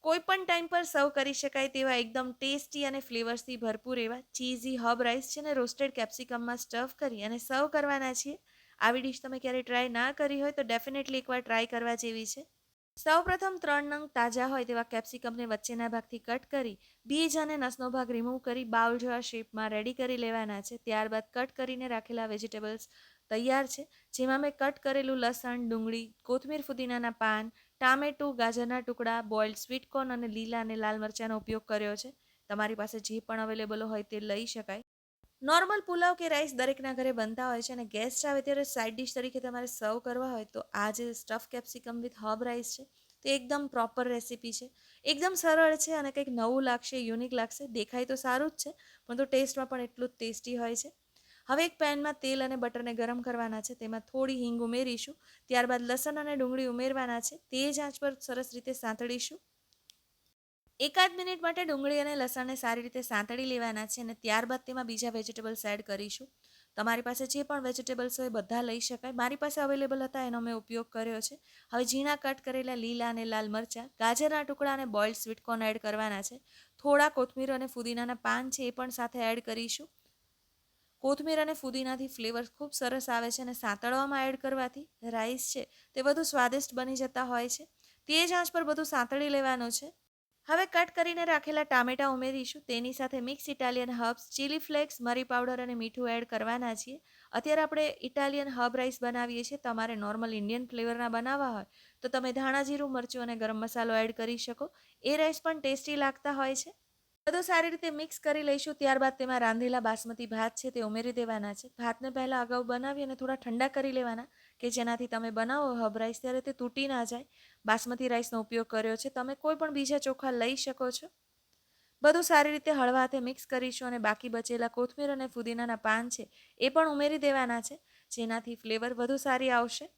કોઈ પણ ટાઈમ પર સર્વ કરી શકાય તેવા એકદમ ટેસ્ટી અને ફ્લેવર્સથી ભરપૂર એવા ચીઝી હબ રાઈસ છે ને રોસ્ટેડ કેપ્સિકમમાં સ્ટફ કરી અને સર્વ કરવાના છીએ. આવી ડિશ તમે ક્યારે ટ્રાય ના કરી હોય તો ડેફિનેટલી એકવાર ટ્રાય કરવા જેવી છે. સૌપ્રથમ 3 નંગ તાજા હોય તેવા કેપ્સિકમને વચ્ચેના ભાગથી કટ કરી બીજ અને નસનો ભાગ રિમૂવ કરી બાઉલ જેવા શેપમાં રેડી કરી લેવાના છે. ત્યારબાદ કટ કરીને રાખેલા વેજીટેબલ્સ તૈયાર છે, જેમાં મેં કટ કરેલું લસણ, ડુંગળી, કોથમીર, ફુદીનાના પાન, ટામેટું, ગાજરના ટુકડા, બોઇલ્ડ સ્વીટકોર્ન અને લીલા અને લાલ મરચાંનો ઉપયોગ કર્યો છે. તમારી પાસે જે પણ અવેલેબલ હોય તે લઈ શકાય. નોર્મલ પુલાવ કે રાઈસ દરેકના ઘરે બનતા હોય છે અને ગેસ્ટ આવે ત્યારે સાઇડ ડિશ તરીકે તમારે સર્વ કરવા હોય તો આ જે stuff capsicum with hub rice છે તે એકદમ પ્રોપર રેસીપી છે. એકદમ સરળ છે અને કંઈક નવું લાગશે, યુનિક લાગશે. દેખાય તો સારું જ છે પણ તો ટેસ્ટમાં પણ એટલું જ ટેસ્ટી હોય છે. હવે એક પેનમાં તેલ અને બટરને ગરમ કરવાના છે. તેમાં થોડી હિંગ ઉમેરીશું. ત્યારબાદ લસણ અને ડુંગળી ઉમેરવાના છે. તે જ આંચ પર સરસ રીતે સાંતળીશું. એકાદ મિનિટ માટે ડુંગળી અને લસણને સારી રીતે સાંતળી લેવાના છે અને ત્યારબાદ તેમાં બીજા વેજીટેબલ્સ એડ કરીશું. તમારી પાસે જે પણ વેજીટેબલ્સ હોય બધા લઈ શકાય. મારી પાસે અવેલેબલ હતા એનો મેં ઉપયોગ કર્યો છે. હવે ઝીણા કટ કરેલા લીલા અને લાલ મરચાં, ગાજરના ટુકડા અને બોઇલ્ડ સ્વીટકોર્ન એડ કરવાના છે. થોડા કોથમીર અને ફુદીનાના પાન છે એ પણ સાથે એડ કરીશું. કોથમીર અને ફુદીનાથી ફ્લેવર ખૂબ સરસ આવે છે અને સાંતળવામાં એડ કરવાથી રાઈસ છે તે વધુ સ્વાદિષ્ટ બની જતા હોય છે. તે જ આંચ પર બધું સાંતળી લેવાનું છે. હવે કટ કરીને રાખેલા ટામેટા ઉમેરીશું. તેની સાથે mix Italian herbs, chilli flakes, મરી પાવડર અને મીઠું એડ કરવાના છીએ. અત્યારે આપણે ઇટાલિયન હર્બ રાઈસ બનાવીએ છીએ. તમારે નોર્મલ ઇન્ડિયન ફ્લેવરના બનાવવા હોય તો તમે ધાણા જીરું, મરચું અને ગરમ મસાલો એડ કરી શકો. એ રાઈસ પણ ટેસ્ટી લાગતા હોય છે. બધું સારી રીતે મિક્સ કરી લઈશું. ત્યારબાદ તેમાં રાંધેલા બાસમતી ભાત છે તે ઉમેરી દેવાના છે. ભાતને પહેલાં અગાઉ બનાવી અને થોડા ઠંડા કરી લેવાના કે જેનાથી તમે બનાવો હબ રાઈસ ત્યારે તે તૂટી ના જાય. બાસમતી રાઈસનો ઉપયોગ કર્યો છે. તમે કોઈ પણ બીજા ચોખા લઈ શકો છો. બધું સારી રીતે હળવા હાથે મિક્સ કરીશું અને બાકી બચેલા કોથમીર અને ફુદીનાના પાન છે એ પણ ઉમેરી દેવાના છે, જેનાથી ફ્લેવર વધુ સારી આવશે.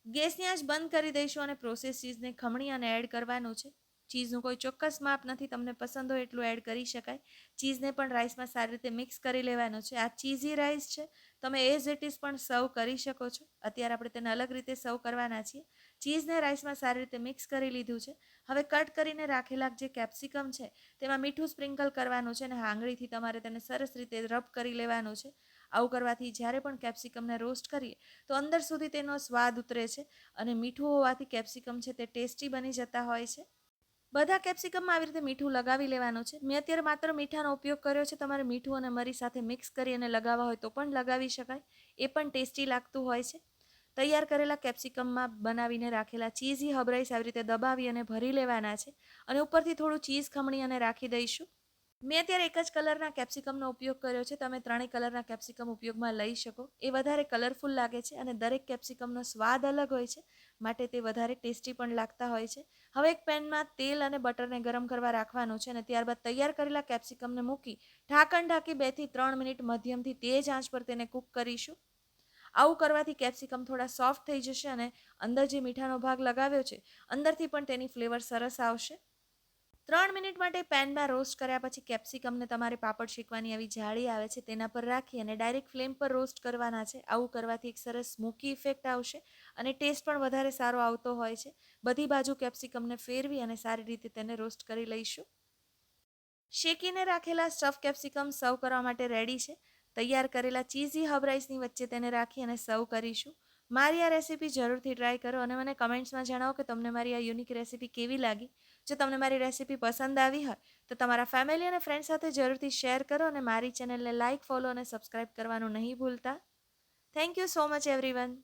ગેસની આંચ બંધ કરી દઈશું અને પ્રોસેસ ચીઝને ખમણી અને એડ કરવાનું છે. ચીઝનું કોઈ ચોક્કસ માપ નથી, તમને પસંદ હોય એટલું એડ કરી શકાય. ચીઝને પણ રાઈસમાં સારી રીતે મિક્સ કરી લેવાનું છે. આ ચીઝી રાઈસ છે, તમે એઝ ઇટ ઇઝ પણ સર્વ કરી શકો છો. અત્યારે આપણે તેને અલગ રીતે સર્વ કરવાના છીએ. ચીઝને રાઈસમાં સારી રીતે મિક્સ કરી લીધું છે. હવે કટ કરીને રાખેલા જે કેપ્સિકમ છે તેમાં મીઠું સ્પ્રિંકલ કરવાનું છે અને આંગળીથી તમારે તેને સરસ રીતે રબ કરી લેવાનું છે. આવું કરવાથી જ્યારે પણ કેપ્સિકમને રોસ્ટ કરીએ તો અંદર સુધી તેનો સ્વાદ ઉતરે છે અને મીઠું હોવાથી કેપ્સિકમ છે તે ટેસ્ટી બની જતા હોય છે. બધા કેપ્સિકમમાં આવી રીતે મીઠું લગાવી લેવાનું છે. મેં અત્યારે માત્ર મીઠાનો ઉપયોગ કર્યો છે. તમારે મીઠું અને મરી સાથે મિક્સ કરી અને લગાવવા હોય તો પણ લગાવી શકાય. એ પણ ટેસ્ટી લાગતું હોય છે. તૈયાર કરેલા કેપ્સિકમમાં બનાવીને રાખેલા ચીઝી હબ રાઈસ આવી રીતે દબાવી અને ભરી લેવાના છે અને ઉપરથી થોડું ચીઝ ખમણી અને રાખી દઈશું. મેં અત્યારે એક જ કલરના કેપ્સિકમનો ઉપયોગ કર્યો છે. તમે 3 કલરના કેપ્સિકમ ઉપયોગમાં લઈ શકો. એ વધારે કલરફુલ લાગે છે અને દરેક કેપ્સિકમનો સ્વાદ અલગ હોય છે, માટે તે વધારે ટેસ્ટી પણ લાગતા હોય છે. હવે એક પેનમાં તેલ અને બટરને ગરમ કરવા રાખવાનું છે અને ત્યારબાદ તૈયાર કરેલા કેપ્સિકમને મૂકી ઢાંકણ ઢાંકી 2 થી 3 મિનિટ મધ્યમથી તેજ આંચ પર તેને કૂક કરીશું. આવું કરવાથી કેપ્સિકમ થોડા સોફ્ટ થઈ જશે અને અંદર જે મીઠાનો ભાગ લગાવ્યો છે અંદરથી પણ તેની ફ્લેવર સરસ આવશે. 3 મિનિટ માટે પેનમાં રોસ્ટ કર્યા પછી કેપ્સિકમને તમારે પાપડ શેકવાની આવી જાળી આવે છે તેના પર રાખી અને ડાયરેક્ટ ફ્લેમ પર રોસ્ટ કરવાના છે. આવું કરવાથી એક સરસ સ્મોકી ઇફેક્ટ આવશે અને ટેસ્ટ પણ વધારે સારો આવતો હોય છે. બધી બાજુ કેપ્સિકમને ફેરવી અને સારી રીતે તેને રોસ્ટ કરી લઈશું. શેકીને રાખેલા સ્ટફ કેપ્સિકમ સર્વ કરવા માટે રેડી છે. તૈયાર કરેલા ચીઝી હબ રાઈસની વચ્ચે તેને રાખી અને સર્વ કરીશું. મારી આ રેસીપી જરૂરથી ટ્રાય કરો અને મને કમેન્ટ્સમાં જણાવો કે તમને મારી આ યુનિક રેસીપી કેવી લાગી. જો તમને મારી રેસીપી પસંદ આવી હોય તો તમારા ફેમિલી અને ફ્રેન્ડ સાથે જરૂરથી શેર કરો અને મારી ચેનલને લાઇક, ફોલો અને સબસ્ક્રાઇબ કરવાનું નહીં ભૂલતા. Thank you so much everyone.